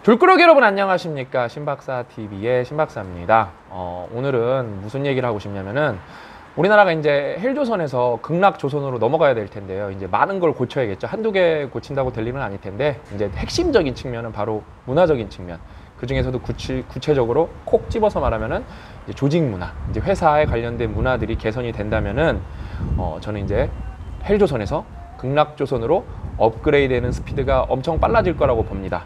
불끄러기 여러분 안녕하십니까. 신박사TV의 신박사입니다. 오늘은 무슨 얘기를 하고 싶냐면은 우리나라가 이제 헬조선에서 극락조선으로 넘어가야 될 텐데요. 이제 많은 걸 고쳐야겠죠. 한두 개 고친다고 될 일은 아닐 텐데, 이제 핵심적인 측면은 바로 문화적인 측면. 그 중에서도 구체적으로 콕 집어서 말하면은 이제 조직 문화, 이제 회사에 관련된 문화들이 개선이 된다면은 저는 이제 헬조선에서 극락조선으로 업그레이드되는 스피드가 엄청 빨라질 거라고 봅니다.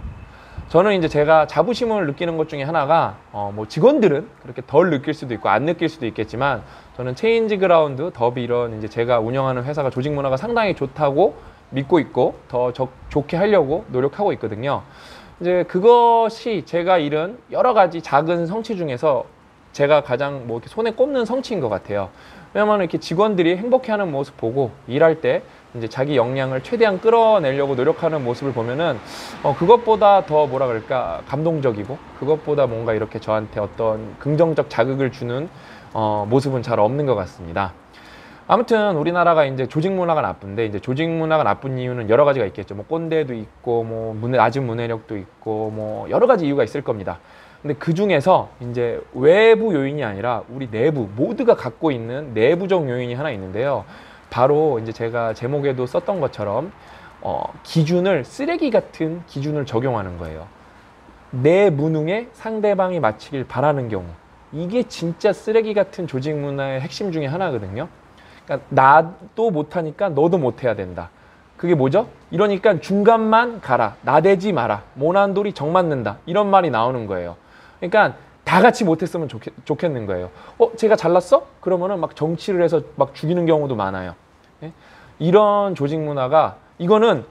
저는 이제 제가 자부심을 느끼는 것 중에 하나가 뭐 직원들은 그렇게 덜 느낄 수도 있고 안 느낄 수도 있겠지만, 저는 체인지 그라운드, 더비 이런 이제 제가 운영하는 회사가 조직 문화가 상당히 좋다고 믿고 있고 더 좋게 하려고 노력하고 있거든요. 이제 그것이 제가 이룬 여러 가지 작은 성취 중에서 제가 가장 뭐 이렇게 손에 꼽는 성취인 것 같아요. 왜냐면 이렇게 직원들이 행복해하는 모습 보고 일할 때 이제 자기 역량을 최대한 끌어내려고 노력하는 모습을 보면은 그것보다 더 뭐라 그럴까 감동적이고, 그것보다 뭔가 이렇게 저한테 어떤 긍정적 자극을 주는 모습은 잘 없는 것 같습니다. 아무튼 우리나라가 이제 조직 문화가 나쁜데, 이제 조직 문화가 나쁜 이유는 여러 가지가 있겠죠. 뭐 꼰대도 있고, 뭐 낮은 문해력도 있고, 뭐 여러 가지 이유가 있을 겁니다. 근데 그 중에서 이제 외부 요인이 아니라 우리 내부 모두가 갖고 있는 내부적 요인이 하나 있는데요. 바로 이제 제가 제목에도 썼던 것처럼 기준을 쓰레기 같은 기준을 적용하는 거예요. 내 무능에 상대방이 맞추길 바라는 경우, 이게 진짜 쓰레기 같은 조직 문화의 핵심 중에 하나거든요. 그러니까 나도 못하니까 너도 못해야 된다. 그게 뭐죠? 이러니까 중간만 가라, 나대지 마라, 모난돌이 정 맞는다, 이런 말이 나오는 거예요. 그러니까 다 같이 못했으면 좋겠는 거예요. 제가 잘났어? 그러면은 막 정치를 해서 막 죽이는 경우도 많아요. 예? 이런 조직 문화가, 이거는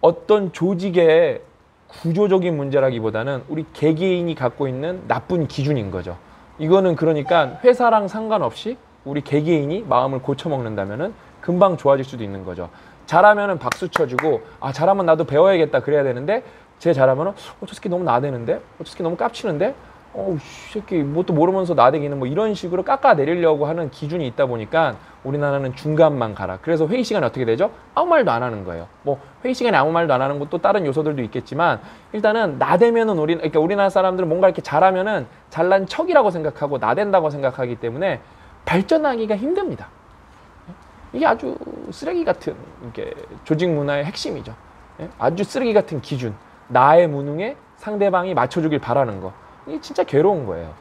어떤 조직의 구조적인 문제라기보다는 우리 개개인이 갖고 있는 나쁜 기준인 거죠. 이거는 그러니까 회사랑 상관없이 우리 개개인이 마음을 고쳐먹는다면은 금방 좋아질 수도 있는 거죠. 잘하면은 박수 쳐주고, 잘하면 나도 배워야겠다 그래야 되는데, 쟤 잘하면은 저 새끼 너무 나대는데, 저 새끼 너무 깝치는데, 이 새끼 뭣도 모르면서 나대기는, 뭐 이런 식으로 깎아내리려고 하는 기준이 있다 보니까 우리나라는 중간만 가라. 그래서 회의 시간에 어떻게 되죠? 아무 말도 안 하는 거예요. 뭐 회의 시간에 아무 말도 안 하는 것도 다른 요소들도 있겠지만, 일단은 나대면은 그러니까 우리나라 사람들은 뭔가 이렇게 잘하면은 잘난 척이라고 생각하고 나댄다고 생각하기 때문에 발전하기가 힘듭니다. 이게 아주 쓰레기 같은 이게 조직 문화의 핵심이죠. 아주 쓰레기 같은 기준, 나의 무능에 상대방이 맞춰주길 바라는 거, 이게 진짜 괴로운 거예요.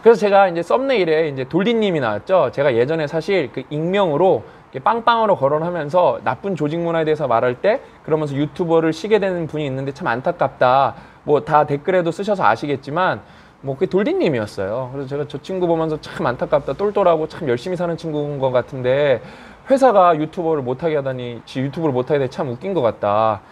그래서 제가 이제 썸네일에 이제 돌디님이 나왔죠. 제가 예전에 사실 그 익명으로 빵빵으로 거론하면서 나쁜 조직 문화에 대해서 말할 때, 그러면서 유튜버를 쉬게 되는 분이 있는데 참 안타깝다, 뭐 다 댓글에도 쓰셔서 아시겠지만, 뭐 그게 돌디님이었어요. 그래서 제가 저 친구 보면서 참 안타깝다, 똘똘하고 참 열심히 사는 친구인 것 같은데 회사가 유튜버를 못하게 하다니, 유튜브를 못하게 되니 참 웃긴 것 같다.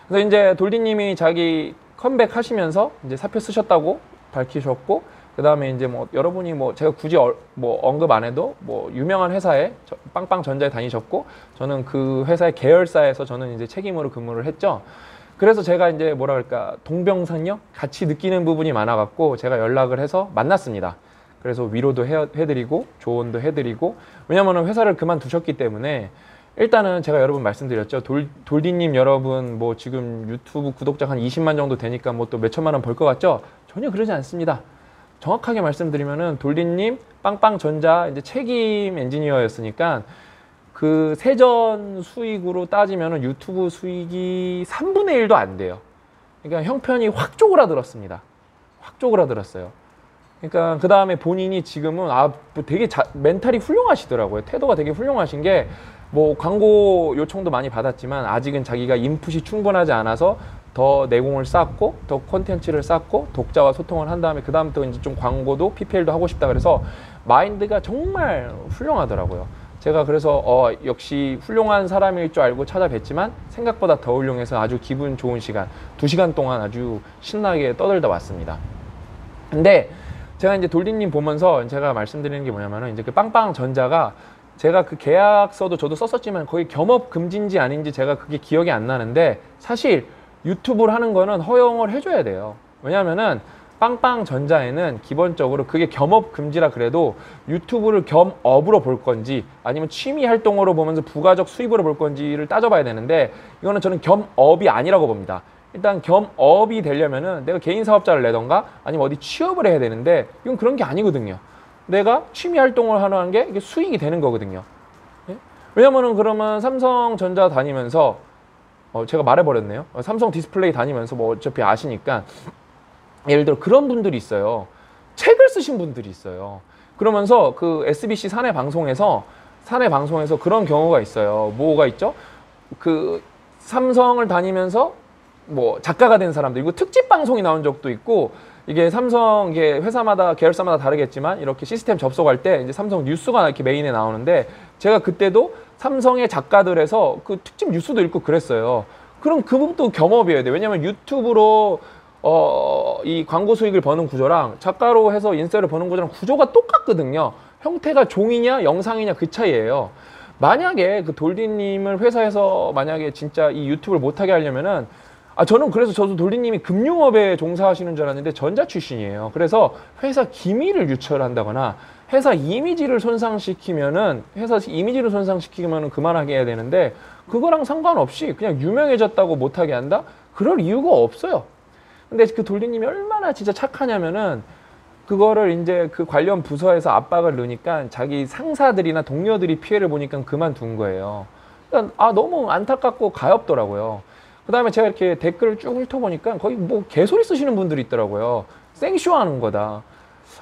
그래서 이제 돌디님이 자기 컴백 하시면서 이제 사표 쓰셨다고 밝히셨고, 그 다음에 이제 뭐 여러분이 뭐 제가 굳이 뭐 언급 안 해도 뭐 유명한 회사에 빵빵전자에 다니셨고, 저는 그 회사의 계열사에서 저는 이제 책임으로 근무를 했죠. 그래서 제가 이제 뭐라 그럴까 동병상련 같이 느끼는 부분이 많아갖고 제가 연락을 해서 만났습니다. 그래서 위로도 해드리고 조언도 해드리고, 왜냐면은 회사를 그만두셨기 때문에. 일단은 제가 여러분 말씀드렸죠. 돌디님 여러분 뭐 지금 유튜브 구독자 한 20만 정도 되니까 뭐 또 몇천만 원 벌 것 같죠? 전혀 그러지 않습니다. 정확하게 말씀드리면은 돌디님 빵빵전자 이제 책임 엔지니어였으니까 그 세전 수익으로 따지면은 유튜브 수익이 3분의 1도 안 돼요. 그러니까 형편이 확 쪼그라들었습니다. 확 쪼그라들었어요. 그러니까 그 다음에 본인이 지금은 뭐 되게 멘탈이 훌륭하시더라고요. 태도가 되게 훌륭하신 게, 뭐 광고 요청도 많이 받았지만 아직은 자기가 인풋이 충분하지 않아서 더 내공을 쌓고 더 콘텐츠를 쌓고 독자와 소통을 한 다음에 그 다음부터 이제 좀 광고도 PPL도 하고 싶다 그래서 마인드가 정말 훌륭하더라고요. 제가 그래서 역시 훌륭한 사람일 줄 알고 찾아뵀지만 생각보다 더 훌륭해서 아주 기분 좋은 시간, 2시간 동안 아주 신나게 떠들다 왔습니다. 근데 제가 이제 돌디님 보면서 제가 말씀드리는 게 뭐냐면은, 이제 그 빵빵전자가 제가 그 계약서도 저도 썼었지만 거의 겸업 금지인지 아닌지 제가 그게 기억이 안 나는데, 사실 유튜브를 하는 거는 허용을 해줘야 돼요. 왜냐면은 빵빵전자에는 기본적으로 그게 겸업 금지라 그래도 유튜브를 겸업으로 볼 건지 아니면 취미 활동으로 보면서 부가적 수입으로 볼 건지를 따져봐야 되는데, 이거는 저는 겸업이 아니라고 봅니다. 일단 겸업이 되려면은 내가 개인 사업자를 내던가 아니면 어디 취업을 해야 되는데 이건 그런 게 아니거든요. 내가 취미 활동을 하는 게 이게 수익이 되는 거거든요. 예? 왜냐면은 그러면 삼성전자 다니면서 제가 말해버렸네요. 삼성 디스플레이 다니면서 뭐 어차피 아시니까 예를 들어 그런 분들이 있어요. 책을 쓰신 분들이 있어요. 그러면서 그 SBC 사내 방송에서 그런 경우가 있어요. 뭐가 있죠? 그 삼성을 다니면서 뭐 작가가 된 사람들, 이거 특집 방송이 나온 적도 있고, 이게 삼성 이게 회사마다 계열사마다 다르겠지만 이렇게 시스템 접속할 때 이제 삼성 뉴스가 이렇게 메인에 나오는데, 제가 그때도 삼성의 작가들에서 그 특집 뉴스도 읽고 그랬어요. 그럼 그분도 겸업이어야 돼. 왜냐면 유튜브로 이 광고 수익을 버는 구조랑 작가로 해서 인세를 버는 구조랑 구조가 똑같거든요. 형태가 종이냐 영상이냐 그 차이예요. 만약에 그 돌디님을 회사에서 만약에 진짜 이 유튜브를 못하게 하려면은, 저는 그래서 저도 돌리님이 금융업에 종사하시는 줄 알았는데 전자 출신이에요. 그래서 회사 기밀을 유출한다거나 회사 이미지를 손상시키면은 그만하게 해야 되는데, 그거랑 상관없이 그냥 유명해졌다고 못하게 한다? 그럴 이유가 없어요. 근데 그 돌리님이 얼마나 진짜 착하냐면은, 그거를 이제 그 관련 부서에서 압박을 넣으니까 자기 상사들이나 동료들이 피해를 보니까 그만둔 거예요. 그러니까 너무 안타깝고 가엾더라고요. 그 다음에 제가 이렇게 댓글을 쭉 훑어보니까 거의 뭐 개소리 쓰시는 분들이 있더라고요. 생쇼하는 거다.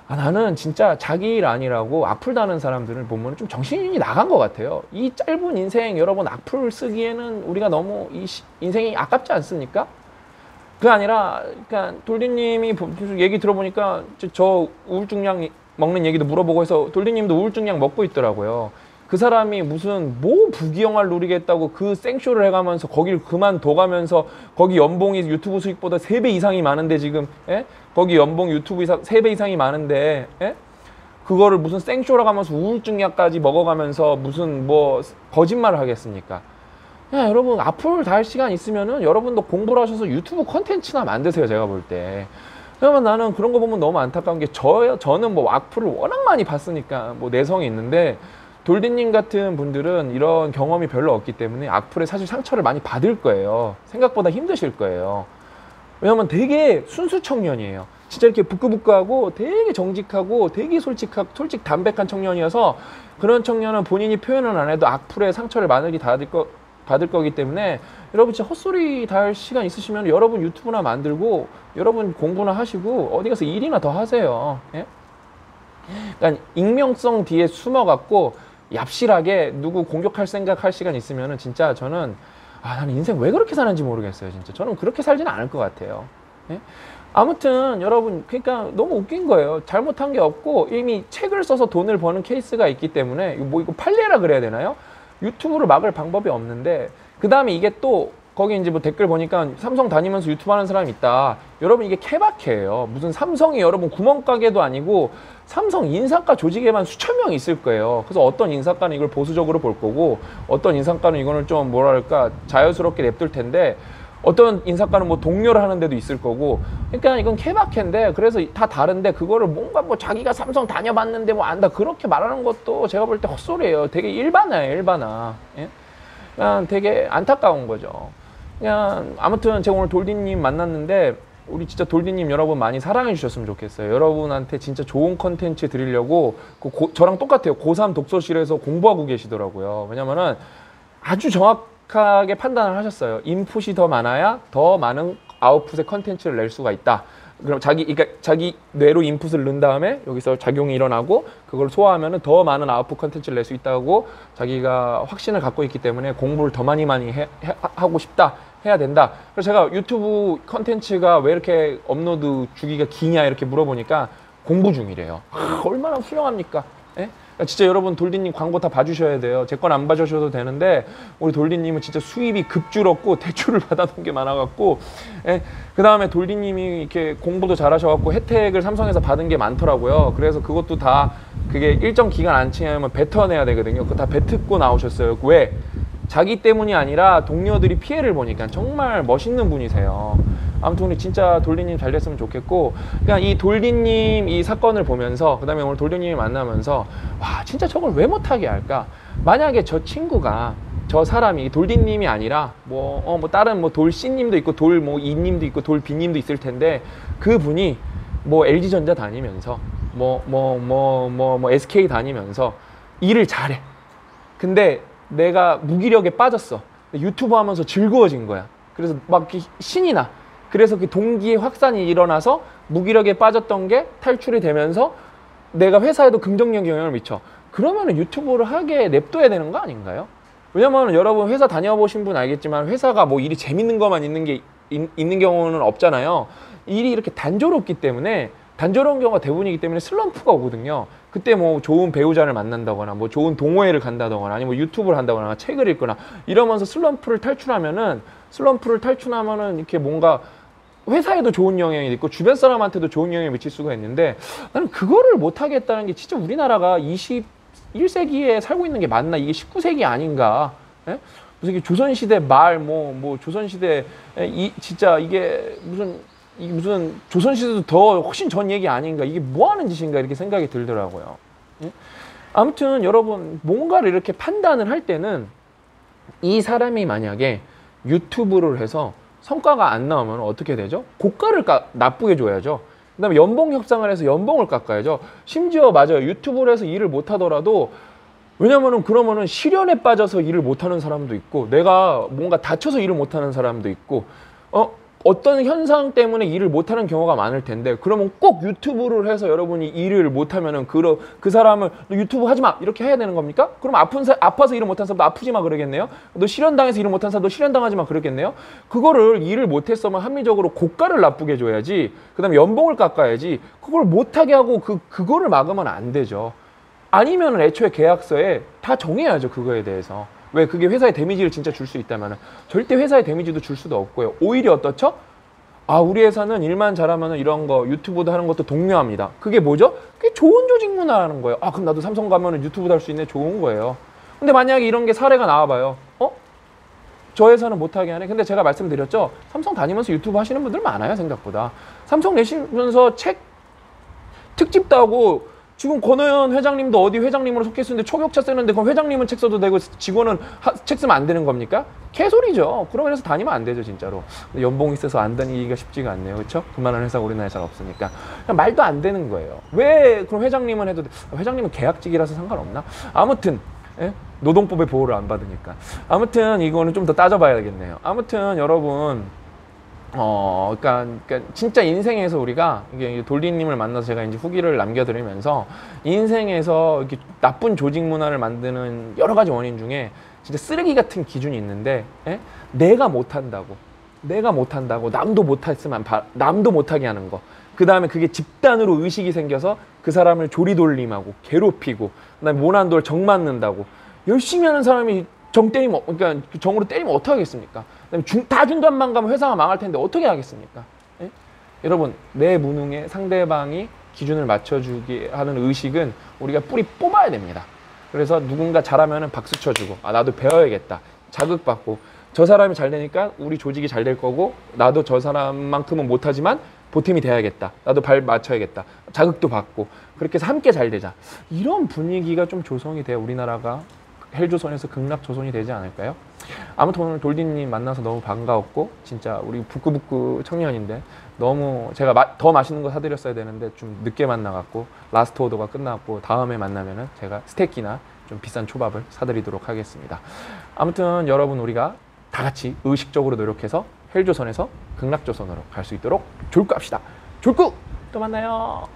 나는 진짜 자기 일 아니라고 악플 다는 사람들을 보면 좀 정신이 나간 것 같아요. 이 짧은 인생 여러분 악플 쓰기에는 우리가 너무 인생이 아깝지 않습니까? 그게 아니라, 그러니까 돌리님이 얘기 들어보니까 저 우울증약 먹는 얘기도 물어보고 해서 돌리님도 우울증약 먹고 있더라고요. 그 사람이 무슨 뭐 부귀영화를 누리겠다고 그 생쇼를 해가면서 거길 그만둬가면서 거기 연봉이 유튜브 수익보다 3배 이상이 많은데 지금, 예? 거기 연봉 유튜브 3배 이상이 많은데, 예? 그거를 무슨 생쇼라고 하면서 우울증약까지 먹어가면서 무슨 뭐 거짓말을 하겠습니까? 야, 여러분 악플 달 시간 있으면은 여러분도 공부를 하셔서 유튜브 컨텐츠나 만드세요. 제가 볼 때. 그러면 나는 그런 거 보면 너무 안타까운 게, 저는 뭐 악플을 워낙 많이 봤으니까 뭐 내성이 있는데, 돌디님 같은 분들은 이런 경험이 별로 없기 때문에 악플에 사실 상처를 많이 받을 거예요. 생각보다 힘드실 거예요. 왜냐면 되게 순수 청년이에요. 진짜 이렇게 부끄부끄하고 되게 정직하고 되게 솔직 담백한 청년이어서, 그런 청년은 본인이 표현은 안 해도 악플에 상처를 많이 받을 거기 때문에, 여러분 진짜 헛소리 달 시간 있으시면 여러분 유튜브나 만들고 여러분 공부나 하시고 어디 가서 일이나 더 하세요. 예? 그러니까 익명성 뒤에 숨어갖고 얍실하게 누구 공격할 생각할 시간 있으면은 진짜 저는 나는 인생 왜 그렇게 사는지 모르겠어요. 진짜 저는 그렇게 살지는 않을 것 같아요. 예? 아무튼 여러분, 그러니까 너무 웃긴 거예요. 잘못한 게 없고 이미 책을 써서 돈을 버는 케이스가 있기 때문에 이거 판례라 그래야 되나요? 유튜브를 막을 방법이 없는데, 그 다음에 이게 또 거기 이제 뭐 댓글 보니까 삼성 다니면서 유튜브 하는 사람이 있다. 여러분 이게 케바케예요. 무슨 삼성이 여러분 구멍가게도 아니고 삼성 인상가 조직에만 수천 명이 있을 거예요. 그래서 어떤 인상가는 이걸 보수적으로 볼 거고, 어떤 인상가는 이거는 좀 뭐랄까 자연스럽게 냅둘 텐데, 어떤 인사과는 뭐 동료를 하는 데도 있을 거고, 그러니까 이건 케바케인데, 그래서 다 다른데 그거를 뭔가 뭐 자기가 삼성 다녀봤는데 뭐 안다 그렇게 말하는 것도 제가 볼 때 헛소리예요. 되게 일반화예요, 일반화. 예? 그냥 되게 안타까운 거죠. 그냥 아무튼 제가 오늘 돌디님 만났는데, 우리 진짜 돌디님 여러분 많이 사랑해 주셨으면 좋겠어요. 여러분한테 진짜 좋은 컨텐츠 드리려고 저랑 똑같아요. 고3 독서실에서 공부하고 계시더라고요. 왜냐면은 아주 정확하게 판단을 하셨어요. 인풋이 더 많아야 더 많은 아웃풋의 컨텐츠를 낼 수가 있다. 그럼 그러니까 자기 뇌로 인풋을 넣은 다음에 여기서 작용이 일어나고 그걸 소화하면은 더 많은 아웃풋 컨텐츠를 낼 수 있다고 자기가 확신을 갖고 있기 때문에 공부를 더 많이 하고 싶다. 해야 된다. 그래서 제가 유튜브 컨텐츠가 왜 이렇게 업로드 주기가 기냐 이렇게 물어보니까 공부 중이래요. 얼마나 훌륭합니까? 예? 진짜 여러분 돌디님 광고 다 봐주셔야 돼요. 제 건 안 봐주셔도 되는데, 우리 돌디님은 진짜 수입이 급줄었고 대출을 받아놓은 게 많아갖고, 예? 그 다음에 돌디님이 이렇게 공부도 잘하셔갖고 혜택을 삼성에서 받은 게 많더라고요. 그래서 그것도 다 그게 일정 기간 안 지나면 뱉어내야 되거든요. 그거 다 뱉고 나오셨어요. 왜? 자기 때문이 아니라 동료들이 피해를 보니까. 정말 멋있는 분이세요. 아무튼 우리 진짜 돌디님 잘 됐으면 좋겠고, 그냥 이 돌디님 이 사건을 보면서, 그 다음에 오늘 돌디님이 만나면서, 와 진짜 저걸 왜 못하게 할까? 만약에 저 친구가 저 사람이 돌디님이 아니라 뭐 다른 뭐 돌씨님도 있고 돌 뭐 이님도 있고 돌 비님도 있을 텐데 그분이 뭐 LG전자 다니면서 뭐 SK 다니면서 일을 잘해. 근데 내가 무기력에 빠졌어. 유튜브 하면서 즐거워진 거야. 그래서 막 신이 나. 그래서 그 동기의 확산이 일어나서 무기력에 빠졌던 게 탈출이 되면서 내가 회사에도 긍정적 영향을 미쳐. 그러면은 유튜브를 하게 냅둬야 되는 거 아닌가요? 왜냐면 여러분 회사 다녀보신 분 알겠지만 회사가 뭐 일이 재밌는 것만 있는 경우는 없잖아요. 일이 이렇게 단조롭기 때문에 단조로운 경우가 대부분이기 때문에 슬럼프가 오거든요. 그때 뭐 좋은 배우자를 만난다거나 뭐 좋은 동호회를 간다거나 아니면 뭐 유튜브를 한다거나 책을 읽거나 이러면서 슬럼프를 탈출하면은 이렇게 뭔가 회사에도 좋은 영향이 있고 주변 사람한테도 좋은 영향을 미칠 수가 있는데 나는 그거를 못 하겠다는 게 진짜 우리나라가 21세기에 살고 있는 게 맞나? 이게 19세기 아닌가? 예? 무슨 조선시대 말 조선시대 진짜 이게 무슨 조선시대도 더 훨씬 전 얘기 아닌가? 이게 뭐 하는 짓인가? 이렇게 생각이 들더라고요. 예? 아무튼 여러분 뭔가를 이렇게 판단을 할 때는 이 사람이 만약에 유튜브를 해서 성과가 안 나오면 어떻게 되죠? 고가를 나쁘게 줘야죠. 그 다음에 연봉 협상을 해서 연봉을 깎아야죠. 심지어 맞아요. 유튜브를 해서 일을 못 하더라도 왜냐면은 그러면은 시련에 빠져서 일을 못 하는 사람도 있고 내가 뭔가 다쳐서 일을 못 하는 사람도 있고 어떤 현상 때문에 일을 못 하는 경우가 많을 텐데 그러면 꼭 유튜브를 해서 여러분이 일을 못 하면은 그 사람을 너 유튜브 하지 마 이렇게 해야 되는 겁니까? 그럼 아파서 일을 못 한 사람도 아프지 마 그러겠네요. 너 실현당해서 일을 못 한 사람도 실현당하지 마 그러겠네요. 그거를 일을 못 했으면 합리적으로 고가를 나쁘게 줘야지. 그다음에 연봉을 깎아야지. 그걸 못 하게 하고 그거를 막으면 안 되죠. 아니면은 애초에 계약서에 다 정해야죠. 그거에 대해서. 왜 그게 회사에 데미지를 진짜 줄 수 있다면 절대 회사에 데미지도 줄 수도 없고요. 오히려 어떻죠? 우리 회사는 일만 잘하면 이런 거 유튜브도 하는 것도 독려합니다. 그게 뭐죠? 그게 좋은 조직 문화라는 거예요. 그럼 나도 삼성 가면 유튜브도 할 수 있네. 좋은 거예요. 근데 만약에 이런 게 사례가 나와봐요. 저 회사는 못하게 하네. 근데 제가 말씀드렸죠. 삼성 다니면서 유튜브 하시는 분들 많아요. 생각보다. 삼성 내시면서 책 특집도 하고 지금 권호연 회장님도 어디 회장님으로 속했었는데 초격차 쓰는데 그럼 회장님은 책 써도 되고 직원은 책 쓰면 안 되는 겁니까? 개소리죠. 그런 회사 다니면 안 되죠 진짜로. 연봉이 있어서 안 다니기가 쉽지가 않네요. 그렇죠? 그만한 회사가 우리나라에서 없으니까. 그냥 말도 안 되는 거예요. 왜 그럼 회장님은 해도 돼? 회장님은 계약직이라서 상관없나? 아무튼 노동법의 보호를 안 받으니까. 아무튼 이거는 좀 더 따져봐야겠네요. 아무튼 여러분 그러니까 진짜 인생에서 우리가 이게 돌디님을 만나서 제가 이제 후기를 남겨드리면서 인생에서 이렇게 나쁜 조직 문화를 만드는 여러 가지 원인 중에 진짜 쓰레기 같은 기준이 있는데 내가 못한다고 남도 못했으면 남도 못하게 하는 거. 그 다음에 그게 집단으로 의식이 생겨서 그 사람을 조리돌림하고 괴롭히고 그다음에 모난돌 정 맞는다고 열심히 하는 사람이 그러니까 정으로 때리면 어떻게 하겠습니까? 다 중간만 가면 회사가 망할 텐데 어떻게 하겠습니까? 여러분 내 무능에 상대방이 기준을 맞춰주게 하는 의식은 우리가 뿌리 뽑아야 됩니다. 그래서 누군가 잘하면 박수 쳐주고 나도 배워야겠다. 자극받고 저 사람이 잘 되니까 우리 조직이 잘 될 거고 나도 저 사람만큼은 못하지만 보탬이 돼야겠다. 나도 발 맞춰야겠다. 자극도 받고 그렇게 해서 함께 잘 되자. 이런 분위기가 좀 조성이 돼야 우리나라가 헬조선에서 극락조선이 되지 않을까요? 아무튼 오늘 돌디님 만나서 너무 반가웠고 진짜 우리 부끄부끄 청년인데 너무 제가 더 맛있는 거 사드렸어야 되는데 좀 늦게 만나갖고 라스트 오더가 끝났고 다음에 만나면은 제가 스테이크나 좀 비싼 초밥을 사드리도록 하겠습니다. 아무튼 여러분 우리가 다 같이 의식적으로 노력해서 헬조선에서 극락조선으로 갈 수 있도록 졸구합시다. 졸구! 또 만나요.